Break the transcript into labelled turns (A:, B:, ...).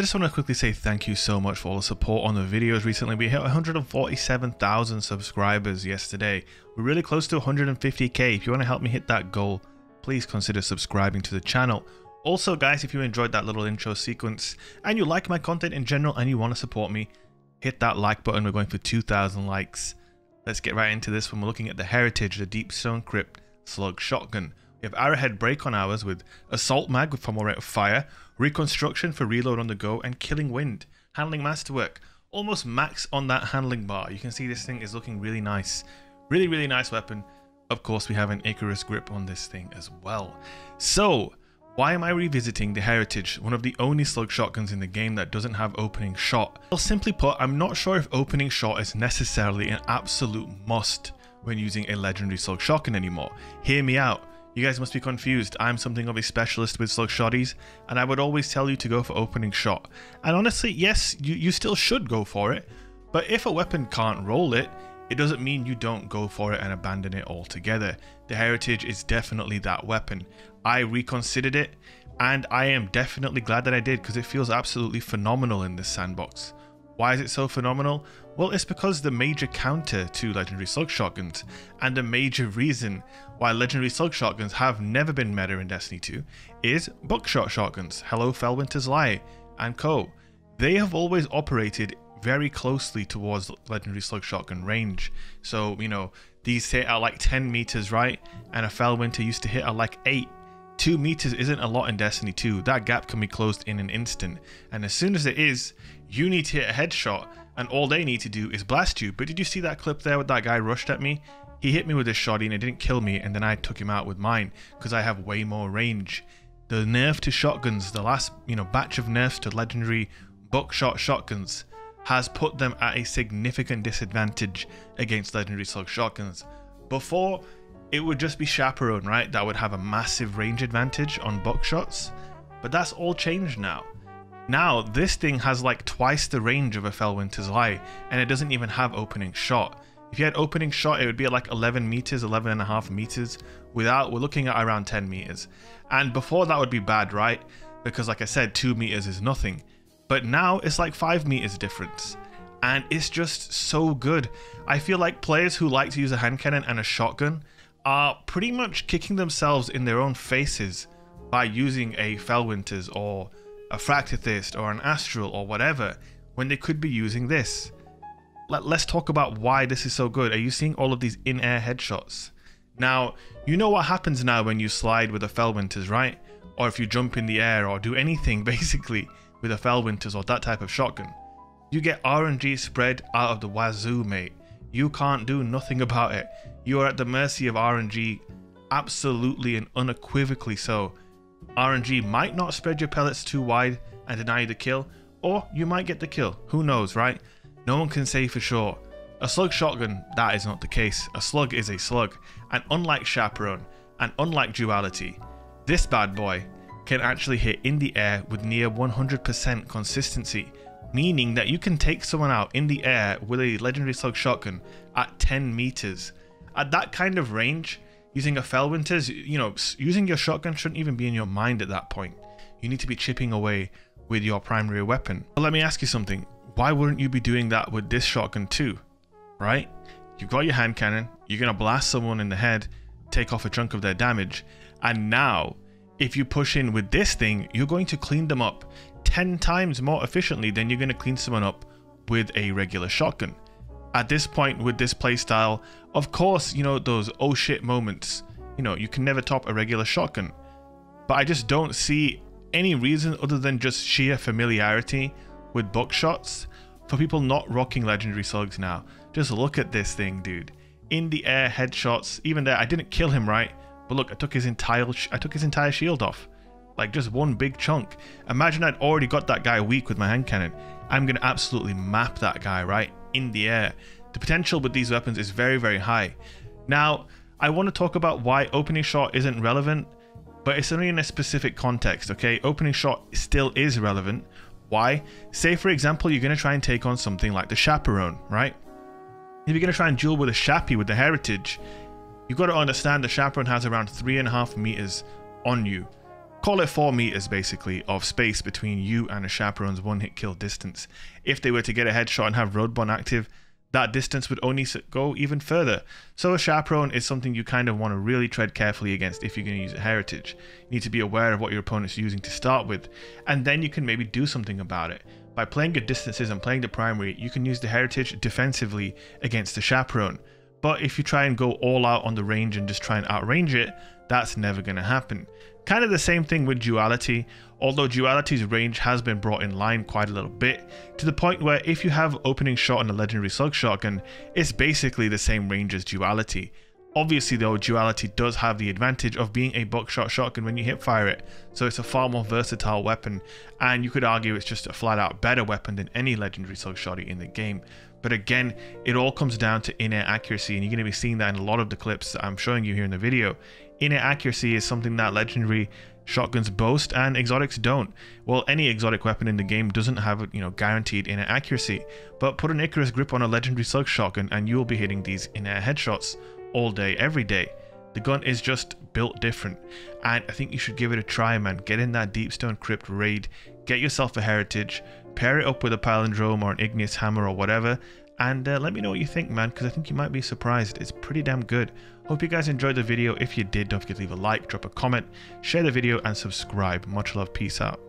A: I just want to quickly say thank you so much for all the support on the videos recently. We hit 147,000 subscribers yesterday. We're really close to 150k. If you want to help me hit that goal, please consider subscribing to the channel. Also guys, if you enjoyed that little intro sequence and you like my content in general and you want to support me, hit that like button. We're going for 2,000 likes. Let's get right into this when we're looking at the heritage, the deep stone crypt slug shotgun. We have arrowhead break on ours with assault mag with more rate of fire, reconstruction for reload on the go, and killing wind. Handling masterwork, almost max on that handling bar. You can see this thing is looking really nice. Really nice weapon. Of course, we have an Icarus grip on this thing as well. So, why am I revisiting the heritage, one of the only slug shotguns in the game that doesn't have opening shot? Well, simply put, I'm not sure if opening shot is necessarily an absolute must when using a legendary slug shotgun anymore. Hear me out. You guys must be confused. I'm something of a specialist with slug shotties, and I would always tell you to go for opening shot. And honestly, yes, you still should go for it, but if a weapon can't roll it, it doesn't mean you don't go for it and abandon it altogether. The heritage is definitely that weapon. I reconsidered it, and I am definitely glad that I did, because it feels absolutely phenomenal in this sandbox. Why is it so phenomenal? Well, it's because the major counter to legendary slug shotguns, and the major reason why legendary slug shotguns have never been meta in Destiny 2 is buckshot shotguns. Hello Felwinter's Lie and co. They have always operated very closely towards legendary slug shotgun range. So, you know, these hit at like 10 meters, right? And a Felwinter used to hit at like 8. 2 meters isn't a lot in Destiny 2. That gap can be closed in an instant. And as soon as it is, you need to hit a headshot, and all they need to do is blast you. But did you see that clip there with that guy rushed at me? He hit me with his shotty and it didn't kill me, and then I took him out with mine because I have way more range. The nerf to shotguns, the last, batch of nerfs to legendary buckshot shotguns has put them at a significant disadvantage against legendary slug shotguns. Before, it would just be Chaperone, right? That would have a massive range advantage on buckshots, but that's all changed now. Now, this thing has like twice the range of a Felwinter's Lie, and it doesn't even have opening shot. If you had opening shot, it would be at like 11 meters, 11.5 meters. Without, we're looking at around 10 meters. And before that would be bad, right? Because like I said, 2 meters is nothing. But now it's like 5 meters difference. And it's just so good. I feel like players who like to use a hand cannon and a shotgun are pretty much kicking themselves in their own faces by using a Felwinter's or a Fractithist or an Astral or whatever, when they could be using this. Let's talk about why this is so good. Are you seeing all of these in-air headshots? Now, you know what happens now when you slide with a Felwinter's, right? Or if you jump in the air or do anything basically with a Felwinter's or that type of shotgun. You get RNG spread out of the wazoo, mate. You can't do nothing about it. You are at the mercy of RNG, absolutely and unequivocally so. RNG might not spread your pellets too wide and deny you the kill, or you might get the kill. Who knows, right? No one can say for sure. A slug shotgun, that is not the case. A slug is a slug, and unlike Chaperone and unlike Duality, this bad boy can actually hit in the air with near 100% consistency, meaning that you can take someone out in the air with a legendary slug shotgun at 10 meters. At that kind of range, using a Felwinter's, using your shotgun shouldn't even be in your mind at that point. You need to be chipping away with your primary weapon. But let me ask you something. Why wouldn't you be doing that with this shotgun too, right? You've got your hand cannon, you're going to blast someone in the head, take off a chunk of their damage, and now, if you push in with this thing, you're going to clean them up 10 times more efficiently than you're going to clean someone up with a regular shotgun. At this point with this playstyle, of course, those oh shit moments, you can never top a regular shotgun. But I just don't see any reason other than just sheer familiarity with buckshots for people not rocking legendary slugs now. Just look at this thing, dude. In the air headshots. Even there, I didn't kill him, right? But look, I took his entire shield off. Like just one big chunk. Imagine I'd already got that guy weak with my hand cannon. I'm gonna absolutely map that guy right in the air. The potential with these weapons is very high. Now, I want to talk about why opening shot isn't relevant, but it's only in a specific context, okay? Opening shot still is relevant. Why? Say for example, you're going to try and take on something like the Chaperone, right? If you're going to try and duel with a Chappie with the heritage, you've got to understand the Chaperone has around 3.5 meters on you. Call it 4 meters basically of space between you and a chaperone's one-hit kill distance. If they were to get a headshot and have road bond active, that distance would only go even further. So a chaperone is something you kind of want to really tread carefully against if you're going to use a heritage. You need to be aware of what your opponent's using to start with, and then you can maybe do something about it. By playing your distances and playing the primary, you can use the heritage defensively against the chaperone. But if you try and go all out on the range and just try and outrange it, that's never going to happen. Kind of the same thing with duality, although duality's range has been brought in line quite a little bit, to the point where if you have opening shot on a legendary slug shotgun, it's basically the same range as duality. Obviously though, duality does have the advantage of being a buckshot shotgun when you hip fire it, so it's a far more versatile weapon, and you could argue it's just a flat out better weapon than any legendary slug shotty in the game. But again, it all comes down to in-air accuracy, and you're going to be seeing that in a lot of the clips that I'm showing you here in the video. In-air accuracy is something that legendary shotguns boast and exotics don't. Well, any exotic weapon in the game doesn't have, guaranteed in-air accuracy, but put an Icarus grip on a legendary slug shotgun and you'll be hitting these in-air headshots all day, every day. The gun is just built different, and I think you should give it a try, man. Get in that Deepstone Crypt raid, get yourself a heritage, pair it up with a palindrome or an igneous hammer or whatever, and let me know what you think, man, because I think you might be surprised. It's pretty damn good. Hope you guys enjoyed the video. If you did, don't forget to leave a like, drop a comment, share the video, and subscribe. Much love, peace out.